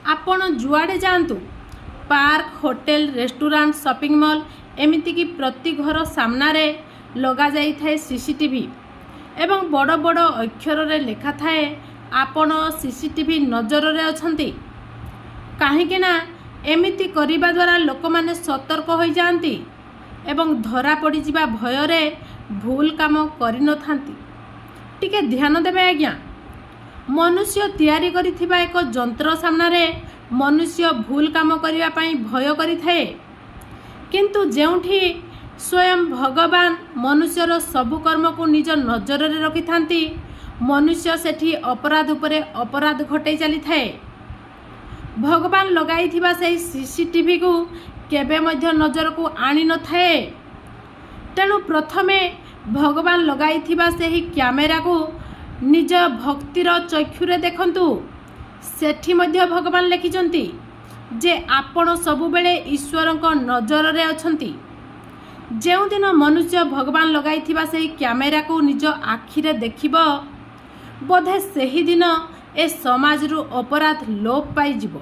आपण जुआड़े जातु park hotel restaurant shopping mall एमितिकी प्रति घर सामने लगा जाई थाए सीसीटीवी एवं बड़ बड़ अक्षर रे लेखा थाए आपण सीसीटीवी नजर रे अछंती। काहेकि ना एमिति करिबा द्वारा लोक माने सतर्क हो जाती एवं धरा पड़ी जिबा भय रे भूल काम करि न थांती। टिके ध्यान देबे आज्ञा। मनुष्य तैयारी करिथिबा एक जंत्र सामने मनुष्य भूल काम करिबा पई भय करिथाए, किंतु जेउठी स्वयं भगवान मनुष्यर सबु कर्म को निज नजर रे रखि थांती मनुष्य सेठी अपराध उपरे अपराध घटै चली थाए। भगवान लगाई थिबा से सीसीटीवी को केबे मध्य नजर को आनी न थाए। तेणु प्रथमे भगवान लगाई थिबा से ही कैमेरा को निज भक्तिर चक्षुरे देखंतु। सेठी मध्य भगवान लिखिचंती जे आपण सबुबेले ईश्वरक नजर रे अछंती। जेउ दिन मनुष्य भगवान लगाई थिबा से कैमेरा को निज आखिरे देखिबो बोधे सेही दिन ए समाज रु अपराध लोप पाई जिवो।